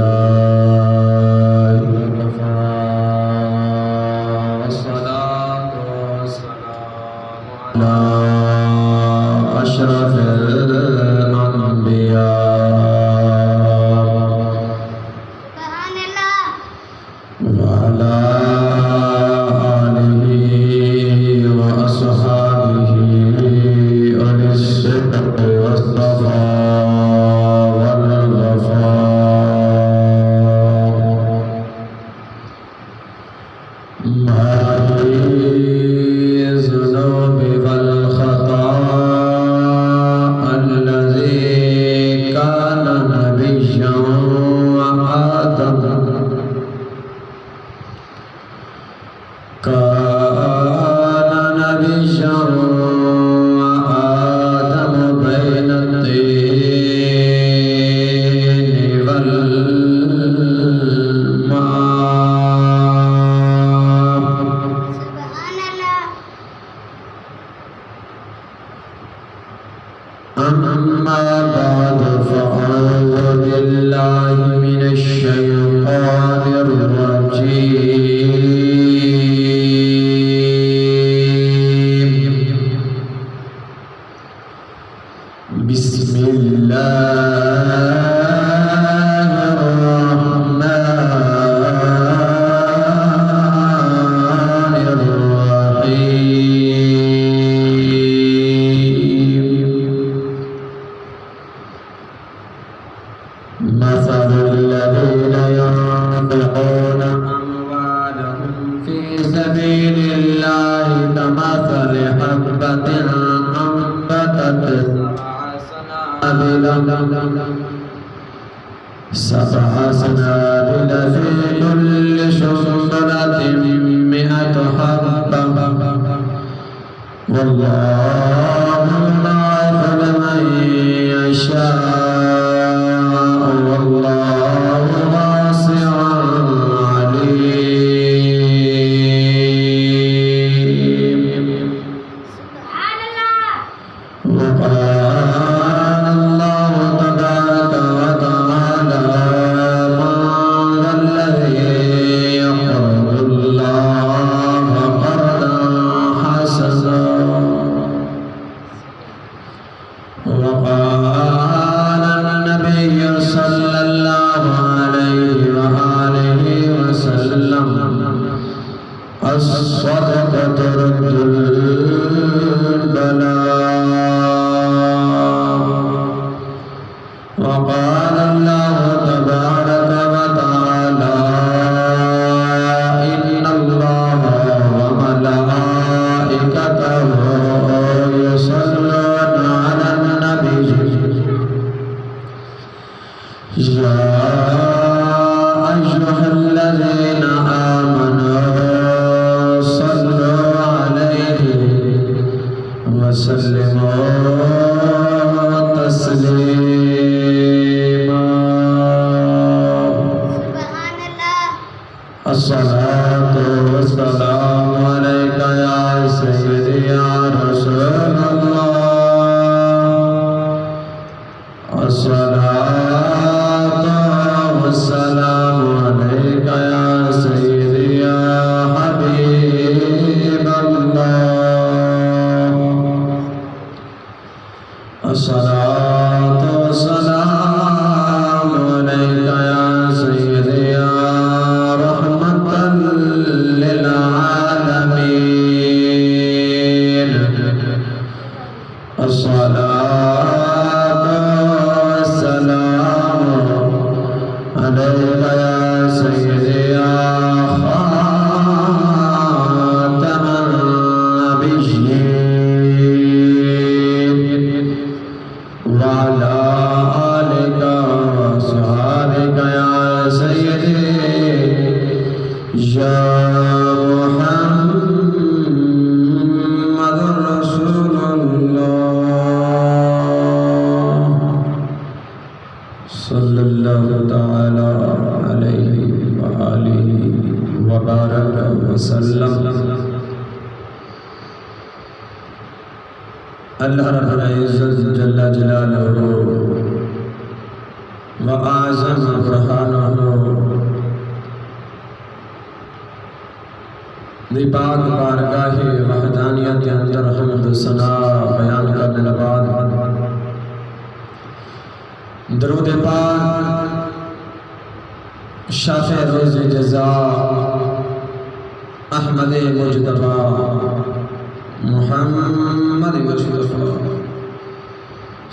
بالله وكفى والصلاة والسلام على أشرف وعلى آله وأصحابه أولي الصدق والصفاء والغفاء ماحي الذنوب والخطايا الذي كان نبيا وآدم بين الطين والماء سبحان الله. أما بعد فأعوذ بالله من الشيطان الرجيم. بسم الله الرحمن الرحيم. مثل الذين ينفقون أموالهم في سبيل الله كمثل حبة أنبتت سبع سنابل في كل سنبلة 100 حبة والله يضاعف لمن يشاء والله واسع عليم. سبحان الله. وقال الله تبارك وتعالى من ذا الذي يقرض الله قرضا حسنا وقال النبي صلى الله عليه وآله وسلم الصدقة ترد البلاء وقال الله تبارك وتعالى إن الله وملائكته يصلون على النبي يا أيها الذين آمنوا صلوا عليه وسلموا تسليما. سبحان الله. الصلاة والسلام عليك يا سيدي يا رسول الله. الصلاة والسلام عليك يا سيدي يا حبيب الله. الصلاة والسلام عليك يا سيدي يا رحمة للعالمين. الصلاة والسلام عليك يا سيدي يا خاتم النبيين وعلى آلك وصحبك يا سيدي يا محمد رسول الله صلى الله تعالى عليه وآله وبارك وسلم. اللہ رب العزت جل جلالہ وآزم برہانہ دی پاک بارگاہ وحدانیت اندر حمد و ثنا بیان کرنے بعد درود پاک شافع روز جزا احمد مجتبی محمد مصطفی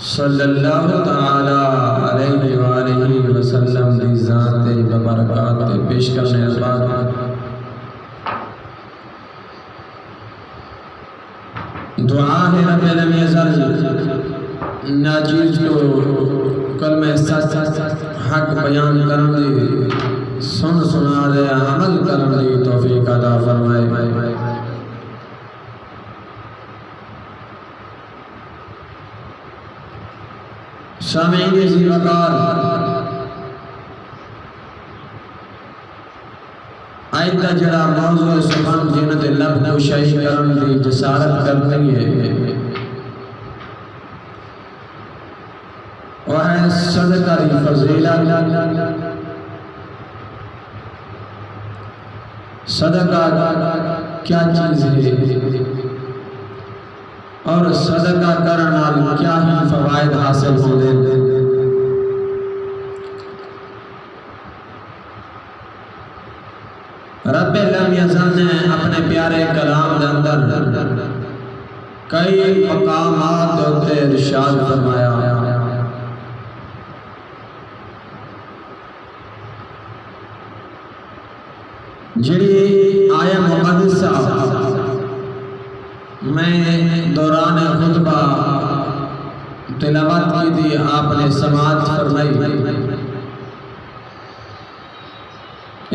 صلی اللہ تعالی علیہ وآلہ وسلم دی ذات ببرکات پیش کرنے بعد دعا ہے رب لم یزل ناجیز کو کلمہ سچ حق بیان کرنے دی سن سنا دے عمل کرنے دی توفیق عطا فرمائے۔ سامعین ذی وقار آئیتا جڑا موضوع سبحان جنت لب کشائی کرن دی جسارت کرنی ہے وہ ہے صدقہ دی فضیلت۔ صدقہ کیا چیز ہے اور صدقہ کرنا کیا ہی فوائد حاصل ہونے دیں۔ رب لم یزل نے اپنے پیارے کلام دے اندر کئی مقامات ہوتے ارشاد فرمایا۔ جڑی آیہ مقدسہ میں دوران خطبہ تلاوت کی تھی آپ نے سماعت فرمائی،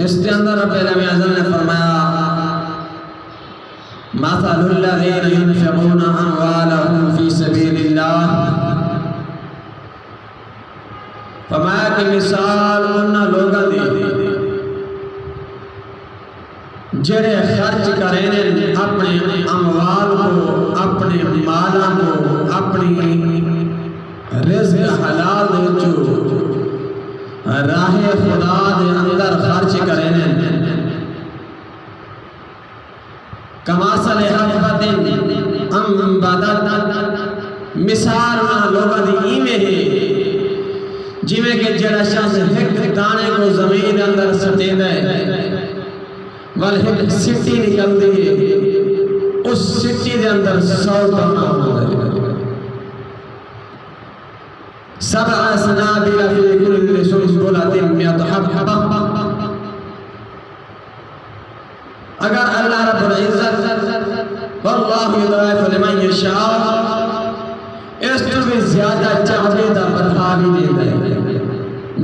اس کے اندر رب لم یزل نے فرمایا مثل الذین ينفقون اموالهم فی سبیل اللہ، فرمایا کہ مثال انہاں لوگاں دی جڑے خرچ کریں اپنے اموال کو، اپنے مالاں کو، اپنی رزق حلال جو راہ خدا دے اندر خرچ کریں، کماثل حبۃ انبتت، مثال نہ لوگاں دی ایویں ہے جویں کہ جڑا شخص ایک دانے کو زمین دے اندر سٹے دے والہک سٹی نکل دی، اس سٹی دے اندر 100 دانہ ہوتا ہے، سبع سنابل فی کل سنبلۃ مئۃ حبۃ۔ اگر اللہ رب العزت واللہ یضاعف لمن یشاء اس تو بھی زیادہ چاہے دا بڑھا بھی دے دے،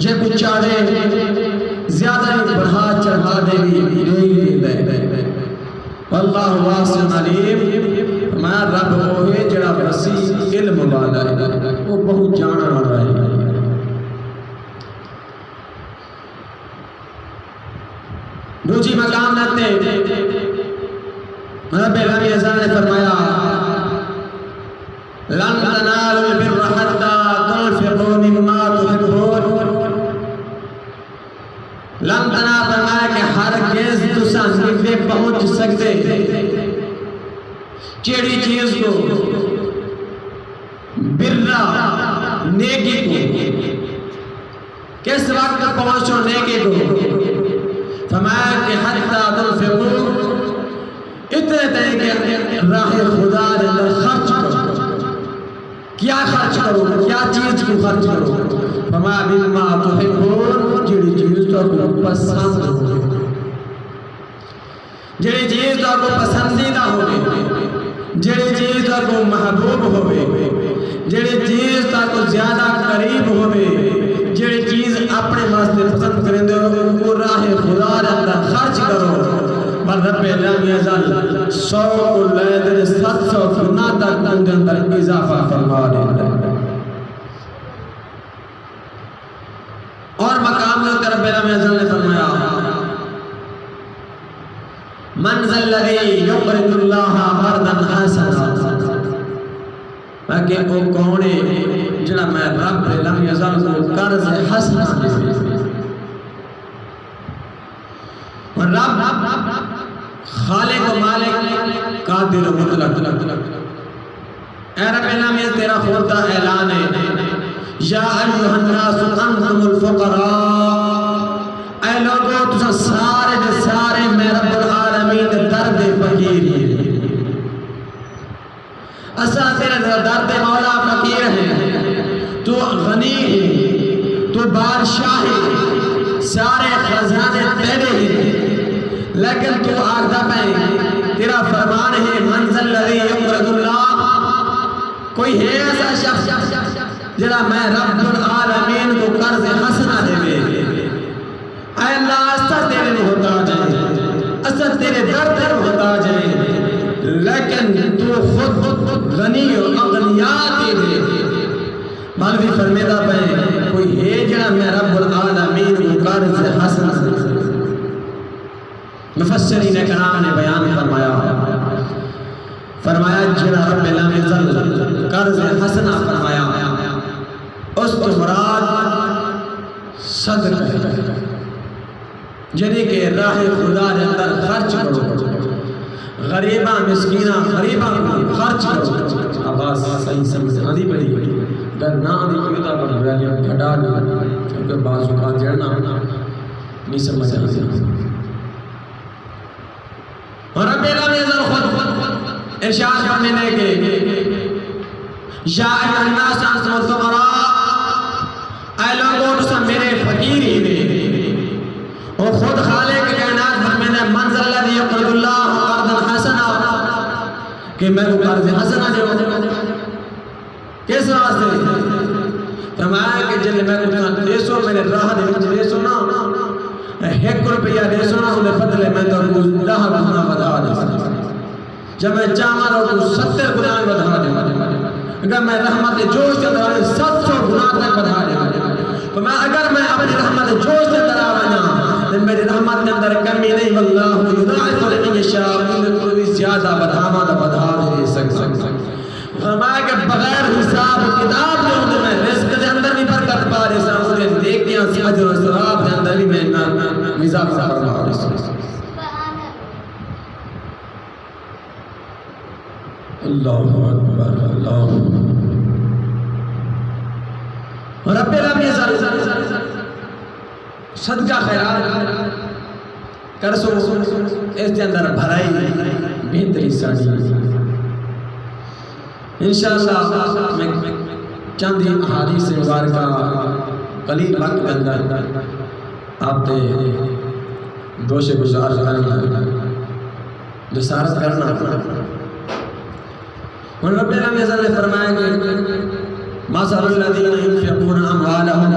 جے کو چاہے زیادہ بڑھا چڑھا دے بھی دے دے۔ واللہ واسع علیم، میں رب ہوئے جڑا وسیع علم والا ہے، وہ بہت جانا والا ہے۔ دوسری مقام لاتے رب لم یزل نے فرمایا لن تنالوا البر حتى تنفقوا مما تحبون، لن تنالوا فرمایا کہ ہرگز تساں نہیں پہنچ سکتے کیڑی چیز کو، برا نیکی کو، کس وقت پہنچو نیکی کو، فرمایا کہ حتی تنفقوا اتنے تک کہ راہ خدا دے اندر خرچ کرو۔ کیا خرچ کرو؟ کیا چیز کو خرچ کرو؟ فرمایا مما تحبون، جڑی چیز تو کو پسند ہو، جڑی چیز تو کو پسندیدہ ہوئے، جڑی چیز تو کو محبوب ہوئے، جڑی چیز تو کو زیادہ قریب ہوئے، جڑی چیز اپنے واسطے پسند کریں دے وہ راہ خدا دے اندر خرچ کرو۔ پر رب لم یزل 100 کو لے دے 700 گنا تک اندر اندر اضافہ فرما دیتا ہے۔ اور مقام میں رب لم یزل نے فرمایا من ذا الذی یقرض اللہ قرضا حسنا، کہ وہ کون ہے جنہاں جڑا میں رب لم یزل کو قرض حسنا دے اور رب خالق و مالک قادر و مطلق اے رب العالمین تیرا خود کا اعلان ہے یا ایھا الناس انتم الفقراء اے لوگو تسا سارے دے سارے میں رب العالمین درد فقیر ہیں اسا تیرے درد مولا فقیر ہیں تو غنی ہے تو بادشاہ ہے سارے خزانے تیرے ہیں لیکن تو آگدہ پہ تیرا فرمان ہے منزل الذی یقرض اللہ کوئی ہے ایسا شخص جڑا میں رب العالمین کو قرض حسنا دے گے اے اللہ اثر تیرے نہیں ہوتا جائے اثر تیرے درد نہیں ہوتا جائے لیکن تو خود غنی و اغنیات دے مولوی فرمیدہ پہ کوئی ہے جڑا میں رب العالمین کو قرض حسنا دے مفسرین کرام نے بیان فرمایا جڑا رب العالمین قرض حسنا فرمایا اس تو مراد صدقہ ہے جنہی کہ راہ خدا کے اندر خرچ کرو غریبہ مسکینہ غریبہ کو خرچ کرو آواز صحیح سمجھ آدھی بڑی اگر نہ آدھی کیوتا پر بیانیاں گھڑا لیا کیونکہ بعض اوقات جڑنا نہیں سمجھ آدھی اور رب العالمین خود ارشاد فرمانے کے یا ایھا الناس انتم الفقراء اے لوگوں تسا میرے فقیر ہی نے اور خود خالق کائنات فرمانے منزل الذی یقرض اللہ قرضا حسنا کہ میں کو قرض حسنا دے کس واسطے فرمایا کہ جلے میں کو دے سو میرے راہ دے وچ دے سو نا 1 روپیہ دے سو نا اودے بدلے میں تو 10 گنا بڑھا دے جب میں چاہاں تو 70 گنا بڑھا دے اگر میں رحمت جوش کے اندر 700 گنا تک بڑھا دے تو میں اگر میں اپنی رحمت جوش کے اندر آوانا تو میری رحمت کے اندر کمی نہیں واللہ یضاعف لمن یشاء کوئی زیادہ بڑھا دے سکتا فرمایا کہ بغیر حساب کتاب دے ہوتے میں رزق دے اندر بھی برکت پا رہے سا اس نے نیکیاں سے اجر و ثواب دے اندر بھی میں اضافہ فرما رہے سا اللہ اکبر اللہ رب العالمین صدقہ خیرات کر سو اس کے اندر بھرائی بہتری ساڑی انشاءاللہ میں چند ہی احادیث مبارکہ قلیل وقت کے اندر آپ نے دوش گزار کرنا جسارت کرنا اور رب العالمین نے فرمایا کہ مثل الذین ينفقون اموالهم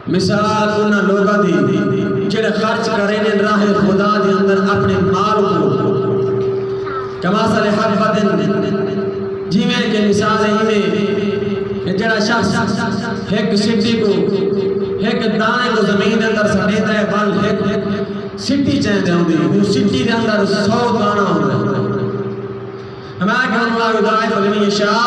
مثال انہاں لوگاں دی جڑے خرچ کرے نے راہ خدا دے اندر اپنے مال کو کمثل حبۃ جی میں کہ مثال ہے کہ جڑا شخص ایک سٹی کو ایک دانے کو زمین اندر سڑیتا ہے بل ایک سٹی چاہتے ہوندی وہ سٹی دے اندر 100 دانہ ہوندا ہے ہمارا کہ اللہ یضاعف لمن یشاء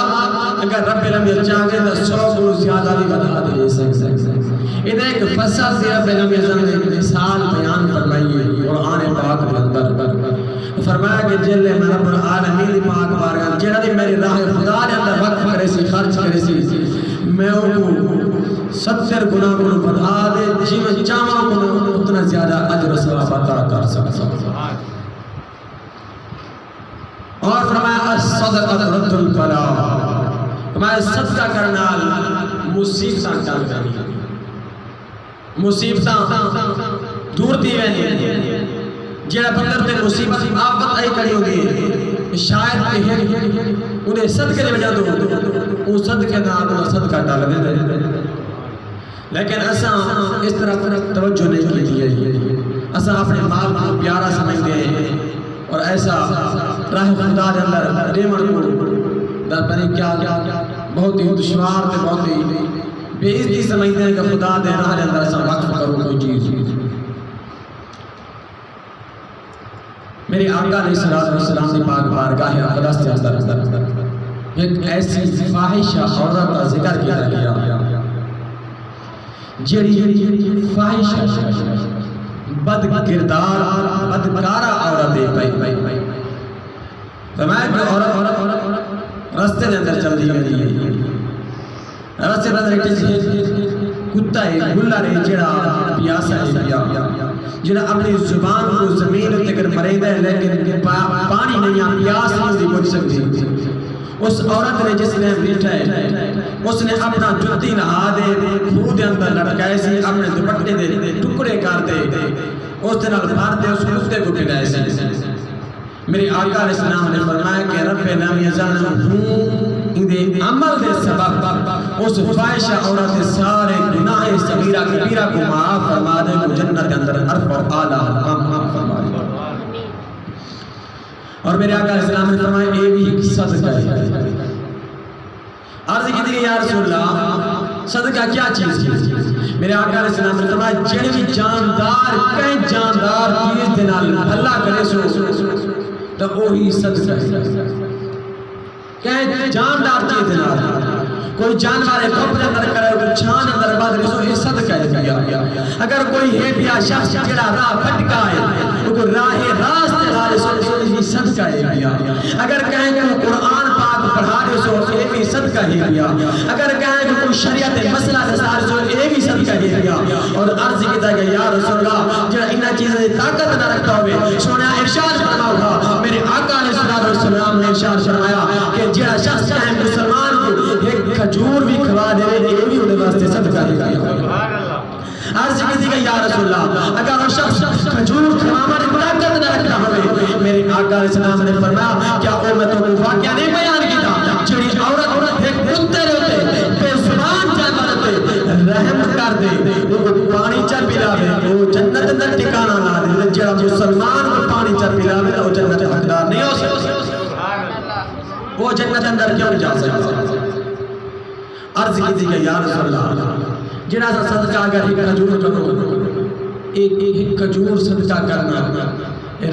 اگر رب العالمین چاہے تو 100 گنا زیادہ بھی بڑھا دے سکتا ہے ادھر ایک فصل سے رب العالمین نے مثال بیان فرمائی ہے قرآن پاک کے اندر فرمایا کہ جل میں رب العالمین پاک بارگاہ جڑا دی میری راہ خدا دے اندر وقف کرے سی خرچ کرے سی میں کو 70 گنا کو بڑھا دے جی میں چاہاں کو اتنا زیادہ اجر و ثواب عطا کر سکتا ہوں اور فرمایا الصدقہ رد البلاء فرمایا صدقہ کرنا مصیبتاں ٹال جانی مصیبتاں دور دی وینی جڑا بندر تے مصیبت آفت آئی کڑی ہوگی شاید انہیں صدقے دے وجہ دو وہ صدقے نال صدقہ ٹال دے لیکن اساں اس طرح توجہ نہیں کی اساں اپنے مال کو پیارا سمجھتے ہیں اور ایسا راہ خدا دے اندر ریمن کو در پری کیا بہت ہی دشوار تے بہت ہی بے عزتی سمجھتے ہیں کہ خدا دے راہ دے اندر ایسا وقف کرو کوئی چیز میری آقا علیہ السلام نے پاک بارگاہ اقدس کے اندر ایک ایسی فاحشہ عورت کا ذکر کیا گیا جڑی فاحشہ بد کردار بدکارہ عورت ہے فرمایا کہ عورت رستے دے اندر چل دی گئی رستے دے اندر ایک کتا ہے گلا رہے جڑا پیاسا ہے پیا جڑا اپنی زبان کو زمین تے کر مرے ہے لیکن پانی نہیں پیاس نہیں بجھ سکتی اس عورت نے جس نے بیٹھا ہے اس نے اپنا جتی نہا دے خود دے اندر لڑکائے سی اپنے دوپٹے دے ٹکڑے کر دے اس دے نال بھر دے اس کتے کو پھیلائے سی میرے آقا علیہ السلام نے فرمایا کہ رب لم یزالہم اندے عمل دے سبب اس فائشہ عورت سارے گناہ صغیرہ کبیرہ کو معاف فرما دے کو جنت اندر عرف اور اعلیٰ مقام فرما دے اور میرے آقا علیہ السلام نے فرمایا اے بھی ایک صدقہ ہے عرض کی تھی کہ یا رسول اللہ صدقہ کیا چیز ہے میرے آقا علیہ السلام نے فرمایا جڑے بھی جاندار کہیں جاندار چیز دنال بھلا کرے سو تو وہی صدقہ ہے کہیں جاندار چیز دنال کوئی جانوار کپڑے اندر کرے کوئی چھان اندر باد رسو یہ صدقہ ہے اگر کوئی ہے بیا شخص جڑا راہ بھٹکا ہے وہ راہ راست دار سو یہ صدقہ ہے اگر کہیں کہ قرآن پاک پڑھا دے سو یہ بھی صدقہ ہے اگر کہیں کہ کوئی شریعت مسئلہ دسار سو یہ بھی صدقہ ہے اور عرض کیتا کہ یا رسول اللہ جڑا انہاں چیزیں طاقت نہ رکھتا ہوئے سونا ارشاد فرماؤ میرے آقا علیہ السلام نے ارشاد فرمایا کہ جڑا شخص چاہے مسلمان کو ایک کھجور بھی کھوا دے یہ بھی انہیں واسطے صدقہ ہے عرض کی تھی کہ یا رسول اللہ اگر وہ شخص کھجور کھواما نے طاقت نہ رکھنا ہوئے میرے آقا علیہ السلام نے فرمایا کیا وہ میں تو واقعہ نہیں بیان کیتا جڑی عورت ایک کتے ہوتے بے زبان جانور ہوتے رحم کر دے وہ پانی چا پلاوے وہ جنت اندر ٹھکانہ لا دے جڑا مسلمان کو پانی چا پلاوے تو وہ جنت حقدار نہیں ہو سکتا وہ جنت اندر کیوں نہیں جا سکتا عرض کی تھی کہ یا رسول اللہ جڑا سا صدقہ اگر ایک کھجور کرو ایک کھجور صدقہ کرنا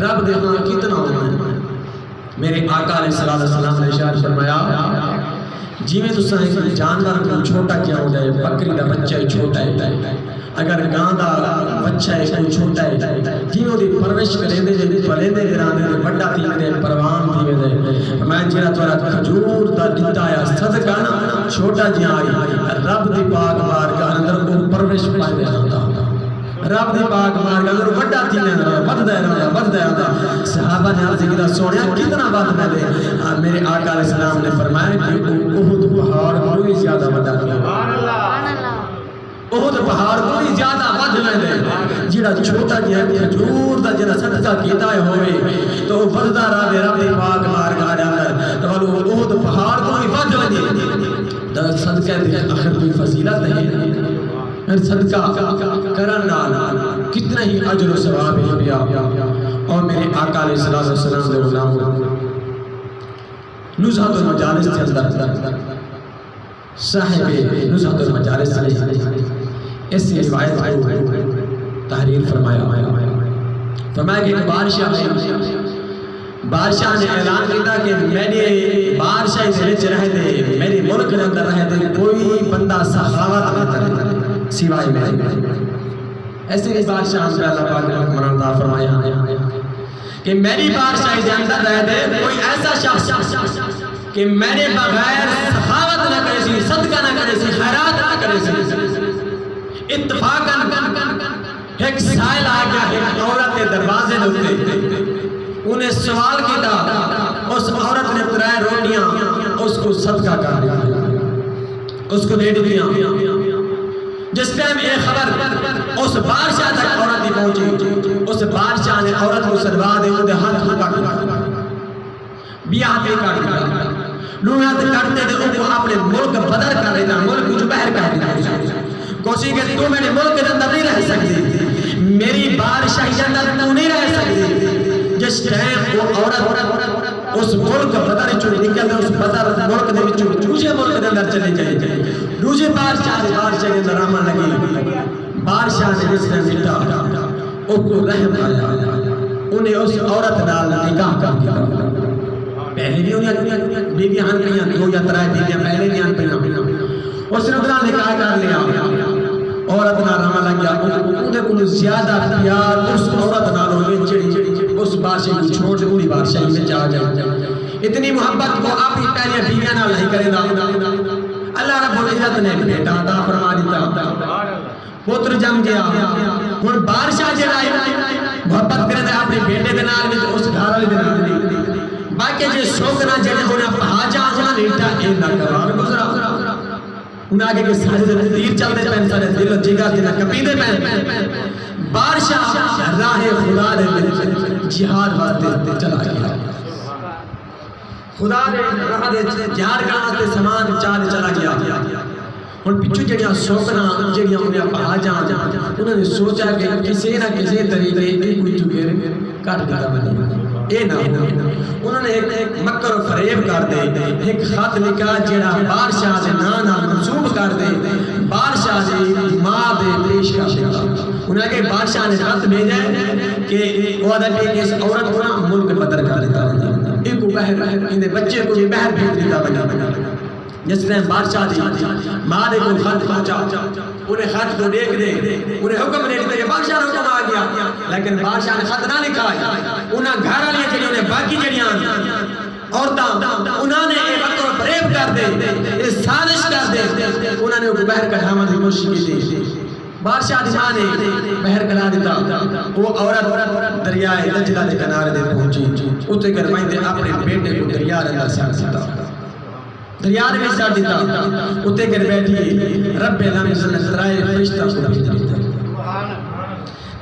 رب دے ہاں کتنا ہونا ہے میرے آقا علیہ السلام نے ارشاد فرمایا جی میں تو سائیں جانور کو چھوٹا کیا ہو جائے بکری دا بچہ چھوٹا ہے اگر گاں دا بچہ ہے کوئی چھوٹا ہے جی میں دی پرورش کرے دے پلے دے گرانے دے بڑا تھی دے پروان تھی دے میں جڑا تورا کھجور دا دتا ہے صدقہ نا چھوٹا جی آئی رب دی پاک بارگاہ اندر کو پرورش پائے دے ہوتا رب دی پاک بارگاہ اندر بڑا تھی دے بدھ ہے صحابہ نے عرض کیا سونیا کتنا بات میں دے میرے آقا علیہ السلام نے فرمایا کہ احد پہاڑ کوئی زیادہ بڑا نہیں احد پہاڑ کوئی زیادہ بڑھ میں دے جڑا چھوٹا جہاں کھجور دا جڑا صدقہ کیتا ہے ہوئے تو وہ بردہ رب دی پاک بارگاہ اندر تو وہ احد پہاڑ کوئی بڑھ میں دے صدقہ دے آخر کوئی فضیلت ہے صدقہ کرنا کتنا ہی اجر و ثواب ہے بیا اور میرے آقا علیہ السلام دے غلام نزہت المجالس کے اندر صاحب نزہت المجالس اس روایت کو تحریر فرمایا کہ بادشاہ نے اعلان کیا کہ میرے بادشاہی سے وچ رہ دے میرے ملک کے اندر رہ دے کوئی بندہ سخاوت نہ کرے سوائے میرے ایسے ہی بادشاہ سے اللہ پاک نے حکم عطا فرمایا کہ میری بادشاہی کے اندر رہ دے کوئی ایسا شخص کہ میرے بغیر سخاوت نہ کرے سی صدقہ نہ کرے سی خیرات نہ کرے سی اتفاقاً ایک سائل آ گیا ایک عورت کے دروازے ہوتے انہیں سوال کیا اس عورت نے 3 روٹیاں اس کو صدقہ کر دیا اس کو دے دیا جس ٹائم یہ خبر اس بادشاہ تک عورت ہی پہنچی اس بادشاہ نے عورت کو سلوا دے انہیں ہاتھ کو کاٹ بیاہ پہ کاٹ دیا لوہات کرتے تھے ان کو اپنے ملک بدر کر لینا ملک جو بہر کر دینا کوشش کہ تو میرے ملک کے اندر نہیں رہ سکتی میری بادشاہی کے اندر تو نہیں رہ سکتی جس ٹائم وہ عورت اس ملک بدر چو نکل اس بدر ملک دے وچوں دوسرے ملک دے اندر چلے جائے دوسرے بادشاہ کے اندر آمن لگی بادشاہ نے جس نے مٹا ان کو رحم آیا انہیں اس عورت نال نکاح کر دیا پہلے بھی انہیں بیوی آن پہیاں 2 یا 3 بیویاں پہلے بھی آن پہیاں اس نے خدا نکاح کر لیا عورت نہ رہا لگ گیا انہیں کو زیادہ پیار اس عورت نہ ہوئے چڑی اس بادشاہ کو چھوڑ پوری بادشاہی میں جا جائے اتنی محبت کو آپ ہی پہلے بیویاں نہ نہیں کرے گا اللہ رب العزت نے بیٹا عطا فرما دیتا پتر جم گیا ہن بادشاہ جڑا محبت کرے تے اپنے بیٹے دے نال وچ اس گھر والے دے نال نہیں باقی جے سوکنا جڑے انہاں پہاجا انہاں نیٹا اے نہ کرار گزرا انہاں آگے کہ سارے دے تیر چلدے پین سارے دل جگہ تے کپیندے پین بادشاہ راہ خدا دے وچ جہاد واسطے چلا گیا خدا نے راہ دے جہاد کرن واسطے سامان چال چلا گیا اور پچھو جڑیاں سوکنا جڑیاں انہیں پہاجاں انہوں نے سوچا کہ کسی نہ کسی طریقے ایک کوئی چکر کر دیتا بنی اے نہ انہوں نے ایک مکر و فریب کر دے ایک خط لکھا جڑا بادشاہ دے نانا منسوب کر دے بادشاہ دے ماں دے پیش کا شکا انہوں نے بادشاہ نے خط بھیجا کہ وہ عدد کہ اس عورت کو ملک بدر کر دیتا بنی ایک کو بہر انہیں بچے کو یہ بہر بھیج دیتا بنی جس نے بادشاہ دی ماں دے کو خط پہنچا انہیں خط کو دیکھ دے انہیں حکم دے کہ بادشاہ نے حکم آ گیا لیکن بادشاہ نے خط نہ لکھا انہیں گھر والی جڑی انہیں باقی جڑیاں عورتاں انہوں نے ایک وقت فریب کر دے اس سازش کر دے انہوں نے بہر کٹھاواں دی کوشش کی تھی بادشاہ دی ماں نے بہر کلا دیتا وہ عورت دریائے دجلہ دے کنارے دے پہنچی اتنے کروائیں دے اپنے بیٹے کو دریا اندر سار سکتا دریار میں سار دیتا اتے کر بیٹھی رب العالمین صلی اللہ علیہ فرشتہ کو بھیج دیتا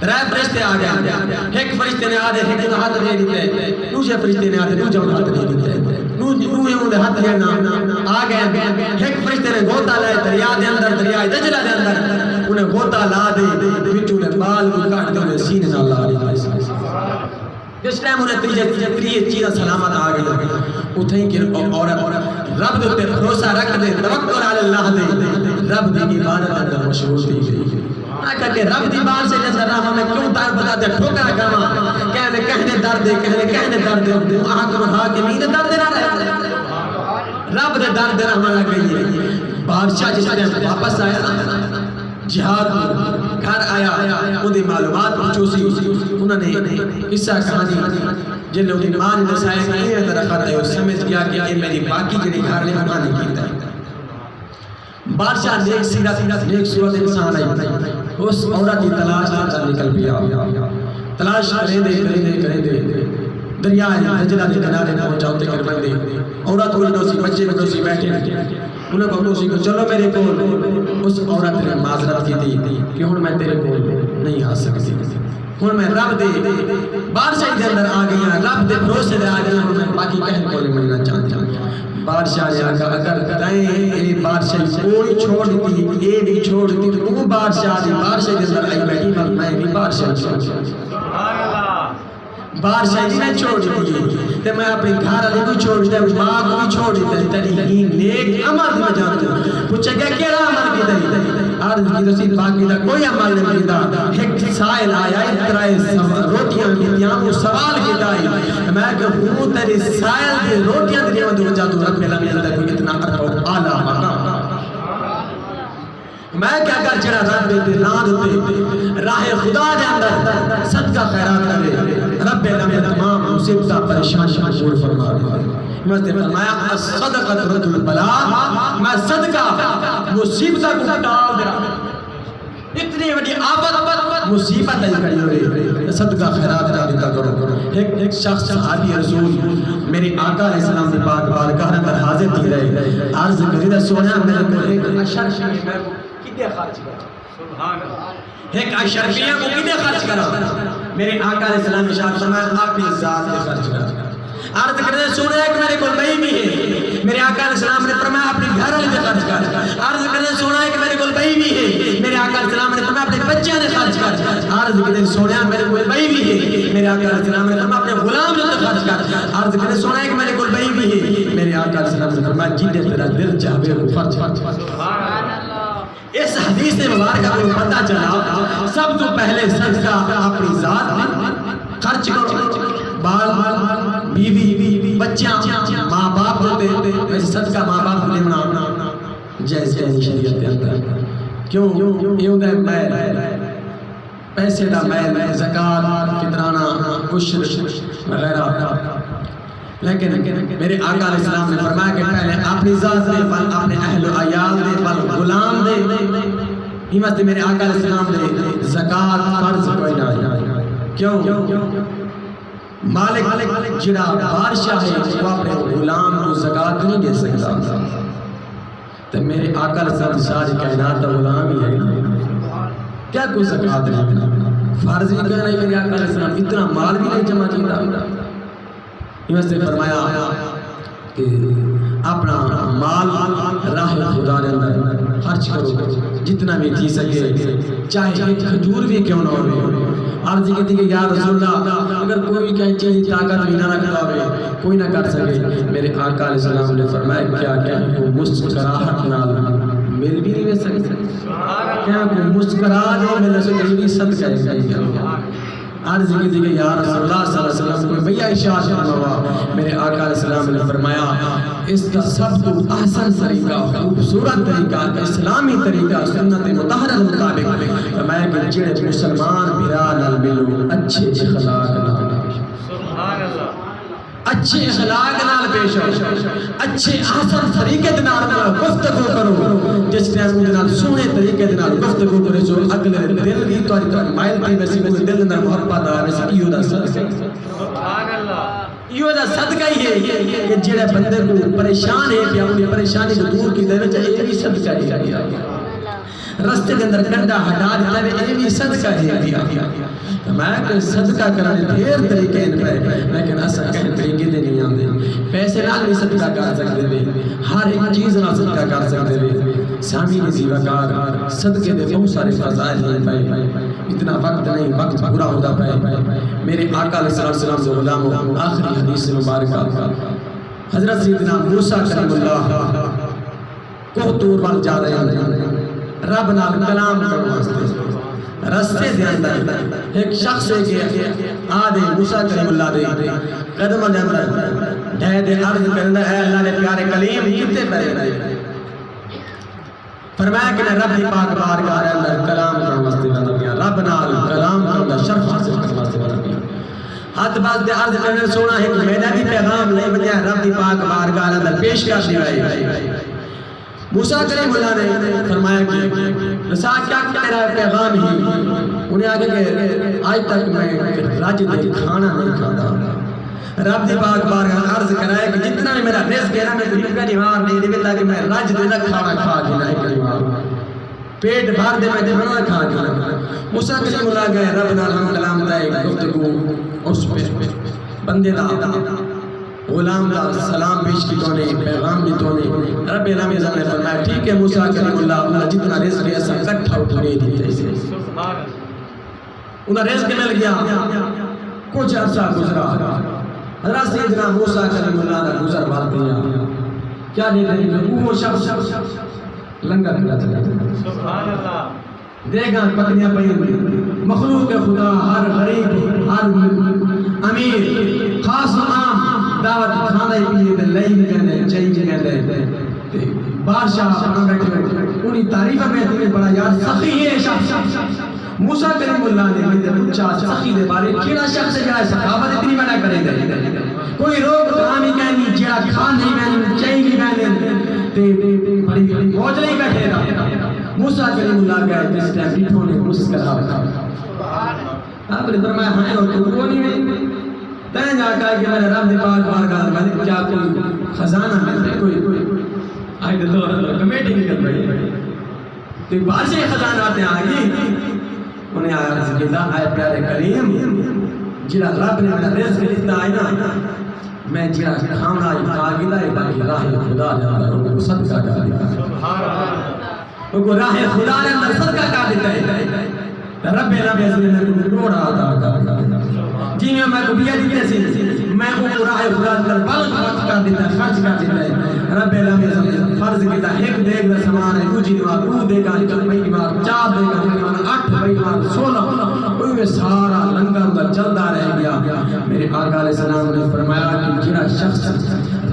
رائے فرشتے آ گیا ایک فرشتے نے آدھے ایک ہاتھ دے دیتے دوسرے فرشتے نے آدھے دوسرے ہاتھ دے دیتے نوہے ہاتھ دینا آ گیا ایک فرشتے نے گوتا لائے دریا دے اندر دریائے دجلہ دے اندر انہیں گوتا لا دے بچوں نے بال کو کاٹ دے انہیں سینے سے اللہ علیہ وسلم جس ٹائم انہیں تریے چیزیں سلامت آ گئی اتھے ہی کہ عورت رب دے پر بھروسہ رکھ دے توکل علی اللہ دے رب دی عبادت اندر مشغول دی گئی کہا کہ رب دی بات سے جیسا رہا ہمیں کیوں تار بتا دے ٹھوکرا کما کہنے درد کہنے درد حاکم حاکمین درد نہ رہے رب دے درد رحمہ لگ گئی ہے بادشاہ جس نے واپس آیا جہاد گھر آیا انہیں معلومات پوچھو سی انہوں نے قصہ کہانی جن لوگ ماں نے دسائے کہ یہ اندر رکھا ہے وہ سمجھ گیا کہ یہ میری باقی جنہیں گھر لے ماں نے کی ہے بادشاہ نیک سیرت نیک صورت انسان آئی اس عورت کی تلاش کر نکل پیا تلاش کریں دے دریا دجلہ دے کنارے پہنچا ہوتے کروائیں دے عورت الٹو سی بچے الٹو سی بیٹھے انہیں کو اسی کو چلو میرے کول اس عورت نے معذرت کی تھی کہ ہن میں تیرے کول نہیں آ سکتی ہن میں رب دے بادشاہ دے اندر آ گئی رب دے بھروسے دے آ گئی ہن میں باقی کہیں کول ملنا چاہتا ہوں بادشاہ نے آگا اگر کہیں اے بادشاہ کوئی چھوڑ دیتی اے بھی چھوڑ دیتی وہ بادشاہ دے اندر آئی بیٹھی میں بھی بادشاہ بادشاہ جی نے چھوڑ دیتی تے میں اپنی گھر والے کو چھوڑ دیتا ماں کو بھی چھوڑ دیتا تیری ہی نیک عمل میں جانتا ہوں پوچھا گیا کیڑا عمل کی دئی عرض کی رسید باقی دا کوئی عمل نہیں کیتا ایک سائل آیا اترائے روٹیاں دیتیاں وہ سوال کیتا ہے میں کہ ہوں تیری سائل دی روٹیاں دیتیاں دو جا تو رب العالمین اللہ کوئی اتنا ارفع اعلیٰ مقام میں کیا کر چڑھا رب دیتے ناد ہوتے راہ خدا دے اندر صدقہ خیرات کرے رب العالمین تمام مصیبتہ پریشان شمول فرما میں نے فرمایا صدقہ رد البلاء میں صدقہ مصیبتہ کو ٹال دے اتنی بڑی آفت مصیبت نہیں کری ہوئی صدقہ خیرات کا دیتا کرو ایک شخص صحابی رسول میری آقا علیہ السلام نے پاک بارگاہ اندر حاضر تھی رہے عرض کریدہ سونا میرے کو ایک اشر شریف میں کتنے خرچ کرا ایک اشرفیہ کو کتنے خرچ کرا میرے آقا علیہ السلام اشار فرمایا آپ کی ذات کے خرچ کرا عرض کرنے سونا ایک میرے کو بھائی بھی ہے میرے آقا علیہ السلام نے فرمایا اپنی گھر والے سے خرچ کر عرض کرنے سونا ایک میرے کو بھائی بھی ہے میرے آقا علیہ السلام نے فرمایا اپنے بچوں نے خرچ کر عرض کرنے سونا میرے کو بھائی بھی ہے میرے آقا علیہ السلام نے فرمایا اپنے غلام سے خرچ کر عرض کرنے سونا ایک میرے کو بھائی بھی ہے میرے آقا علیہ السلام نے فرمایا جنہیں تیرا دل چاہے وہ خرچ کر اس حدیث سے مبارکہ کو پتہ چلا سب تو پہلے صدقہ اپنی ذات میں خرچ کرو بال بیوی بچے بچیاں ماں باپ ہوتے ویسے صدقہ ماں باپ کو لینا جائز ہے شریعت کے اندر. کیوں یہ ہوتا ہے میل پیسے دا میل زکات فطرانہ عشر وغیرہ. لیکن میرے آقا علیہ السلام نے فرمایا کہ پہلے اپنی ذات دے پل اپنے اہل و عیال دے پل غلام دے ہمت میرے آقا علیہ السلام نے زکات فرض کوئی نہ. کیوں مالک جڑا بادشاہ ہے وہ اپنے غلام کو زکات نہیں دے سکتا. تو میرے آقا علیہ السلام ساری کائنات کا غلام ہی ہے کیا کوئی زکات نہیں فرض بھی کہنا ہے. میرے آقا علیہ السلام اتنا مال بھی نہیں جمع کیتا. سے فرمایا کہ اپنا مال راہ خدا نے اندر خرچ کرو جتنا بھی تھی سکے چاہے ایک کھجور بھی کیوں نہ ہو. عرض کی تھی کہ یا رسول اللہ اگر کوئی کہیں چیز طاقت بھی نہ رکھتا ہوئے کوئی نہ کر سکے. میرے آقا علیہ السلام نے فرمایا کیا کوئی مسکراہٹ نال مل بھی نہیں سکتے کیا کوئی مسکراہٹ نہیں مل سکتے یہ بھی صدقہ ہے. عرض کی تھی کہ یا رسول اللہ صلی اللہ علیہ وسلم کوئی بھیا اشارت فرمایا. میرے آقا علیہ السلام نے فرمایا اس کا سب کو احسن طریقہ خوبصورت طریقہ اسلامی طریقہ سنت مطہرہ مطابق فرمایا کہ جڑے مسلمان بھرا نال ملو اچھے اخلاق نال اچھے اخلاق نال پیش ہو اچھے احسن طریقے نال گفتگو کرو. جس ٹائم نال سونے طریقے نال گفتگو کرے جو اگلے دل بھی تاری مائل تھی ویسے کوئی دل اندر محبت آ ویسے ایو دا صدقہ ایو دا صدقہ ہی ہے کہ جڑے بندے کو پریشان ہے پیا انہیں پریشانی کو دور کی دے وچ یہ بھی صدقہ ہے. رستے کے اندر گڈھا ہٹا دیتا ہے یہ بھی صدقہ ہے. میں کہ صدقہ کرنے دیر طریقے ان پہ لیکن ایسا کہیں طریقے دے نہیں آندے. پیسے نال بھی صدقہ کر سکتے ہیں ہر ایک چیز نال صدقہ کر سکتے ہیں. سامی نے زیوکار صدقے دے بہت سارے فضائل ہیں پہ اتنا وقت نہیں وقت پورا ہوتا پہ. میرے آقا علیہ السلام سے غلاموں آخری حدیث مبارکہ حضرت سیدنا موسیٰ کریم اللہ کوہ طور وال جا رہے ہیں رب نال کلام کرنے واسطے. رستے دے اندر ایک شخص ہے کہ آدھے موسیٰ کریم اللہ دے قدم دے اندر ڈھے دے عرض کرنے اے اللہ نے پیارے کلیم کتے پہلے رہے. فرمایا کہ رب دی پاک بارگاہ دے اندر کلام کرنے واسطے بنا گیا. رب نال کلام کرنے شرف حاصل کرنے واسطے بنا گیا. ہاتھ باز دے عرض کرنے سونا ہے کہ میرا بھی پیغام لے بجائے رب دی پاک بارگاہ دے اندر پیش کر دی رہے. موسیٰ کریم اللہ نے فرمایا کہ رسا کیا تیرا پیغام ہی انہیں آگے کہ آج تک میں راج دے کھانا نہیں کھاتا. رب دی پاک بارگاہ عرض کرایا کہ جتنا بھی میرا رزق ہے نا میں تو لکا نیوار نہیں دے بلتا کہ میں راج دے نہ کھانا کھا کے نہ کریوار پیٹ بھار دے میں کھانا کھا کے نہ. موسیٰ کریم اللہ گئے رب نال ہم کلام دائے گفتگو اس پہ بندے دا غلام دا سلام پیش کی تو نہیں پیغام بھی تو نہیں. رب العالمین نے فرمایا ٹھیک ہے موسیٰ کریم اللہ جتنا رزق ہے ایسا کٹھا اٹھنے دی جیسے انہیں رزق مل گیا. کچھ عرصہ گزرا حضرت سیدنا موسیٰ کریم اللہ نے گزر بات دیا کیا نہیں دیں گے وہ شخص لنگر کھلا چلا دیکھا پتنیاں پہی مخلوق خدا ہر غریب ہر امیر خاص عام دعوت کھانا ہی پیئے دے لئی کہنے چاہی کہنے بادشاہ اپنا بیٹھے انہیں تعریفہ میں تمہیں بڑا یار سخی ہے شخص. موسیٰ کریم اللہ نے مجھے پوچھا سخی دے بارے کیڑا شخص ہے جڑا سخاوت اتنی منع کرے گا کوئی روک کامی کہنی جڑا کھان نہیں کہنی چاہی نہیں کہنی بڑی موج نہیں بیٹھے گا. موسیٰ کریم اللہ گئے جس ٹائم بیٹھوں نے مسکرا آپ نے فرمایا ہاں اور تو وہ نہیں ہے تین جا کہا کہ میرے رب نے پاک بارگاہ میں کیا کوئی خزانہ ملتا ہے کوئی آئے دو کمیٹی نکل رہی ہے تو بار سے خزانہ آتے ہیں آگے انہیں آیا رضی اللہ آئے پیارے کریم جڑا رب نے میرا رزق اتنا آئی نا میں جڑا کھانا آئی آگے لائے باقی راہ خدا نے اندر ان کو صدقہ کر دیتا ہے ان کو راہ خدا نے اندر صدقہ کر دیتا ہے. رب العالمین نے کروڑا عطا کر دیتا جی میں کو بیا دیتے سی میں کو راہ خدا اندر بلک وقت کر دیتا ہے خرچ کر دیتا ہے. رب العالمین نے فرض کیتا ایک دیکھ دا سامان ہے دوجی نوار او دے گا چل بھائی نوار چار دے گا 8 بھائی نوار 16 کوئی کیونکہ سارا لنگر دا چلتا رہ گیا. میرے آقا علیہ السلام نے فرمایا کہ جڑا شخص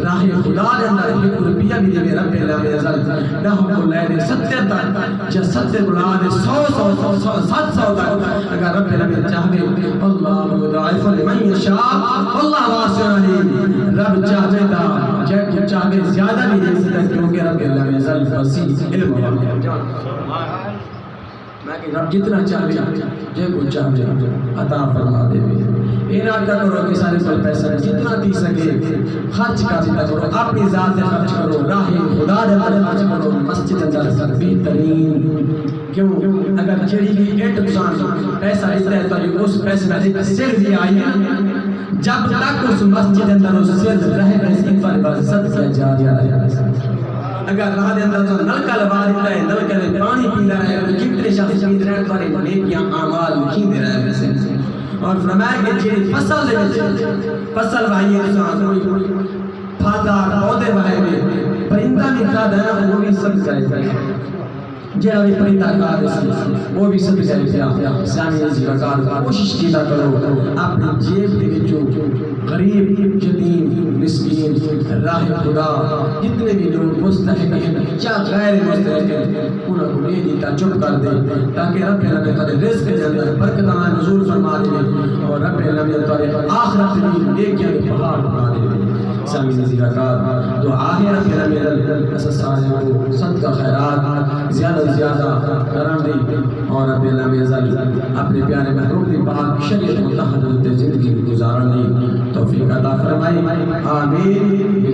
راہ خدا دے اندر 1 روپیہ بھی دے رب العزت نہ کو لے دے 70 تک یا 70 بلا دے 100 700 تک اگر رب العزت چاہے اللہ یضاعف لمن یشاء واللہ واسع علیم. رب چاہے دا جب چاہے زیادہ بھی دے سکتا کیونکہ رب العزت وسیع علم والا ہے. میں کہ رب جتنا چاہے جے کو چاہے عطا فرما دے. ارادہ کرو کہ سارے پل پیسہ جتنا دی سکے خرچ کا دیتا کرو. اپنی ذات سے خرچ کرو, راہ خدا دے خرچ کرو. مسجد اندر سب بہترین کیوں اگر چڑی بھی ایٹ انسان پیسہ دیتا ہے تو اس پیسے میں ایک سر بھی آئی ہے. جب تک اس مسجد اندر اس سر رہے گا اس پر بس صدقہ جاریہ رہے گا. اگر راہ دے اندر تو نلکا لبا دیتا ہے, نلکا میں پانی پیتا رہے تو کتنے شخص پید رہے تو نیکیاں اعمال لکھی دے رہے ہیں. اور فرمایا کہ جی فصل دے فصل بھائی انسان کوئی پھادار پودے بھائی میں پرندہ بھی کھا دے وہ بھی سب جائے جہاں بھی پرندہ کھا دے وہ بھی سب جائے. اسلامی زکات کوشش کیتا کرو اپنی جیب دے جو غریب یتیم مسکین راہ خدا جتنے بھی لوگ مستحق ہیں یا غیر مستحق ہیں انہوں کو لے دیتا چپ کر دے تاکہ رب العالمین تعالی رزق کے اندر برکت نزول فرما دے اور رب العالمین تعالی آخرت میں نیکیاں کے پہاڑ بنا دے. سامعین زکات دعا ہے رب العالمین اساسارے کو صدقہ خیرات زیادہ سے زیادہ کرم دے اور رب العالمین اپنے پیارے محبوب کی پاک شریعت متحد زندگی گزارنے توفیق عطا فرمائے. آمین.